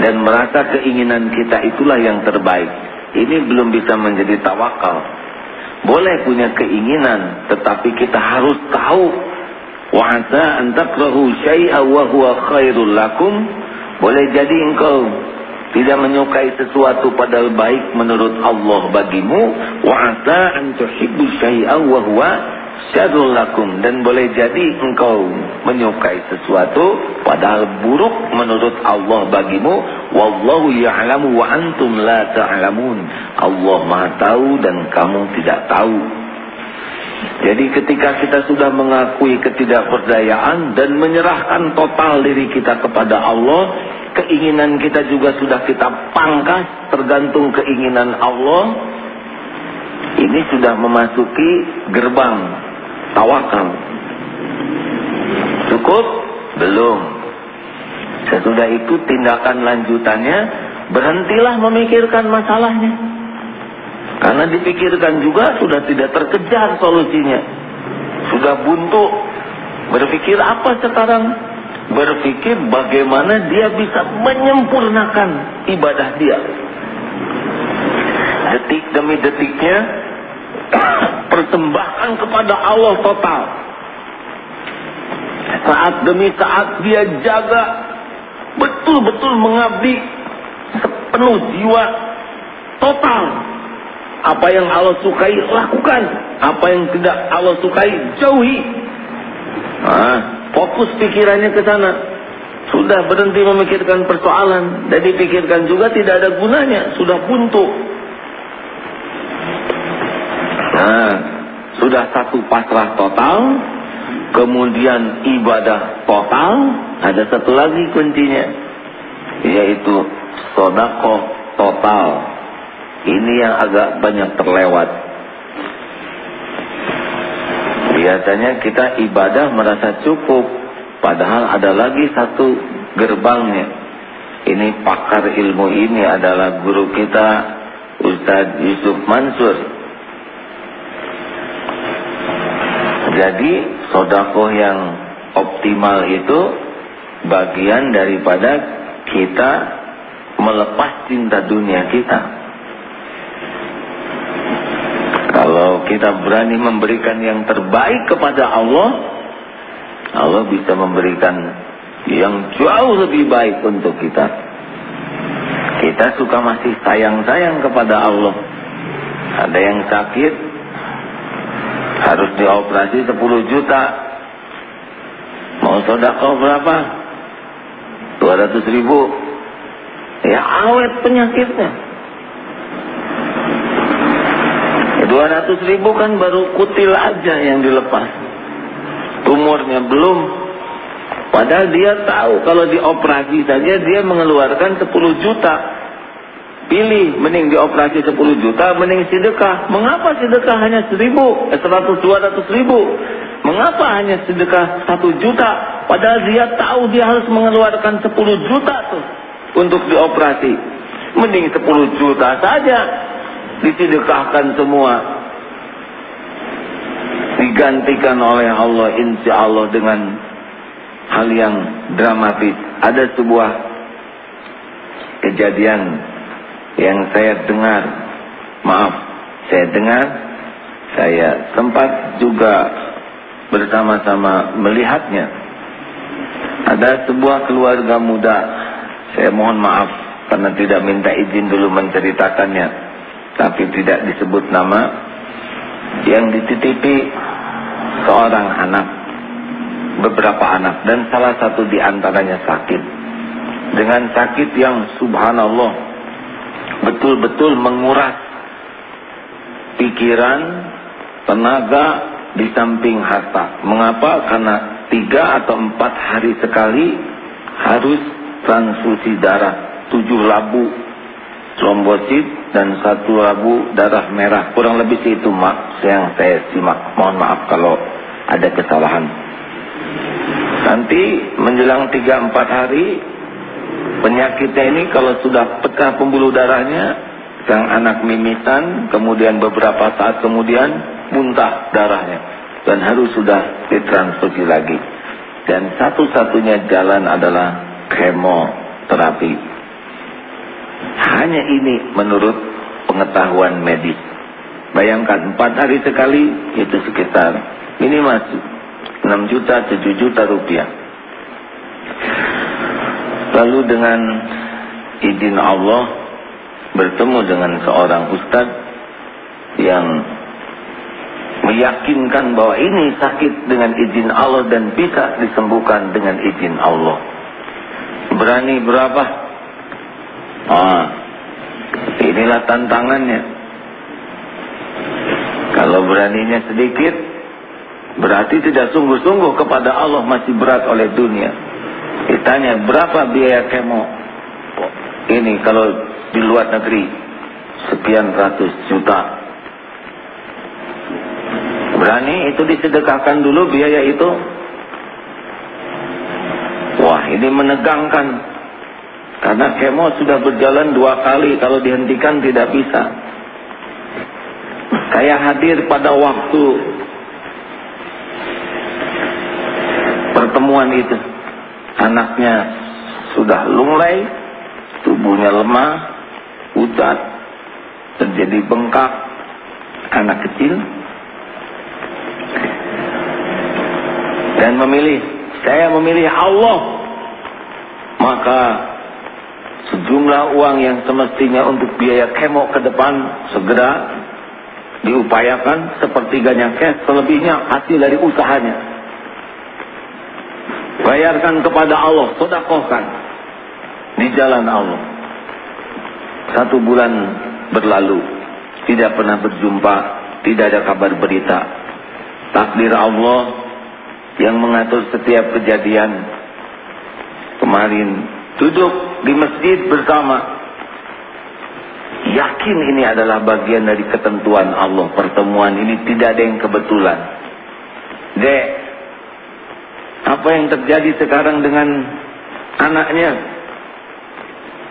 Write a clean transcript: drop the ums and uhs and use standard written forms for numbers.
dan merasa keinginan kita itulah yang terbaik. Ini belum bisa menjadi tawakal. Boleh punya keinginan, tetapi kita harus tahu wa asa an takrahu syai'an wa huwa khairul lakum. Boleh jadi engkau tidak menyukai sesuatu padahal baik menurut Allah bagimu. Wa asa an tuhibbu syai'an wa huwa syarrul lakum. Dan boleh jadi engkau menyukai sesuatu padahal buruk menurut Allah bagimu. Wallahu ya'lamu wa antum la ta'lamun. Allah Maha tahu dan kamu tidak tahu. Jadi ketika kita sudah mengakui ketidakberdayaan dan menyerahkan total diri kita kepada Allah, keinginan kita juga sudah kita pangkas tergantung keinginan Allah, ini sudah memasuki gerbang tawakal. Cukup? Belum. Sesudah itu tindakan lanjutannya, berhentilah memikirkan masalahnya. Karena dipikirkan juga sudah tidak terkejar solusinya. Sudah buntu. Berpikir apa sekarang? Berpikir bagaimana dia bisa menyempurnakan ibadah dia. Detik demi detiknya persembahkan kepada Allah total. Saat demi saat dia jaga, betul-betul mengabdi sepenuh jiwa, total. Apa yang Allah sukai lakukan, apa yang tidak Allah sukai jauhi. Fokus pikirannya ke sana. Sudah berhenti memikirkan persoalan, dan dipikirkan juga tidak ada gunanya, sudah buntu. Sudah satu pasrah total, kemudian ibadah total. Ada satu lagi kuncinya, yaitu sedekah total. Ini yang agak banyak terlewat. Biasanya kita ibadah merasa cukup, padahal ada lagi satu gerbangnya. Ini pakar ilmu ini adalah guru kita, Ustadz Yusuf Mansur. Jadi sedekah yang optimal itu bagian daripada kita melepas cinta dunia kita. Kalau kita berani memberikan yang terbaik kepada Allah, Allah bisa memberikan yang jauh lebih baik untuk kita. Kita suka masih sayang-sayang kepada Allah. Ada yang sakit, harus dioperasi 10 juta. Mau sedekah berapa? 200.000. Ya awet penyakitnya. 200.000 kan baru kutil aja yang dilepas, tumornya belum. Padahal dia tahu kalau dioperasi saja dia mengeluarkan 10 juta. Pilih, mending dioperasi 10 juta, mending sedekah. Mengapa sedekah hanya 200.000? Mengapa hanya sedekah 1 juta? Padahal dia tahu dia harus mengeluarkan 10 juta tuh untuk dioperasi. Mending 10 juta saja disedekahkan semua, digantikan oleh Allah insya Allah dengan hal yang dramatis. Ada sebuah kejadian yang saya dengar, saya sempat juga bersama-sama melihatnya. Ada sebuah keluarga muda, saya mohon maaf karena tidak minta izin dulu menceritakannya, tapi tidak disebut nama, yang dititipi seorang anak, beberapa anak, dan salah satu di antaranya sakit. Dengan sakit yang subhanallah betul-betul menguras pikiran, tenaga, di samping harta. Mengapa? Karena 3 atau 4 hari sekali harus transfusi darah, 7 labu trombosit dan 1 labu darah merah. Kurang lebih itu yang saya simak. Mohon maaf kalau ada kesalahan. Nanti menjelang 3-4 hari penyakitnya ini kalau sudah pecah pembuluh darahnya, sang anak mimisan, kemudian beberapa saat kemudian muntah darahnya dan harus sudah ditransfusi lagi. Dan satu-satunya jalan adalah kemoterapi. Hanya ini menurut pengetahuan medis. Bayangkan 4 hari sekali itu sekitar minimal 6 juta, 7 juta rupiah. Lalu dengan izin Allah bertemu dengan seorang ustaz yang meyakinkan bahwa ini sakit dengan izin Allah dan bisa disembuhkan dengan izin Allah. Berani berapa? Inilah tantangannya. Kalau beraninya sedikit, berarti tidak sungguh-sungguh kepada Allah, masih berat oleh dunia. Ditanya berapa biaya kemo ini kalau di luar negeri, sekian ratus juta. Berani itu disedekahkan dulu biaya itu. Wah, ini menegangkan. Karena kemo sudah berjalan 2 kali, kalau dihentikan tidak bisa. Saya hadir pada waktu pertemuan itu. Anaknya sudah lunglai, tubuhnya lemah, pucat, terjadi bengkak, anak kecil. Dan saya memilih Allah. Maka sejumlah uang yang semestinya untuk biaya kemo ke depan segera diupayakan, sepertiganya cash, selebihnya hasil dari usahanya. Bayarkan kepada Allah, sedekahkan di jalan Allah. 1 bulan berlalu, tidak pernah berjumpa, tidak ada kabar berita. Takdir Allah yang mengatur setiap kejadian. Kemarin duduk di masjid bersama, yakin ini adalah bagian dari ketentuan Allah. Pertemuan ini tidak ada yang kebetulan. Dek, apa yang terjadi sekarang dengan anaknya?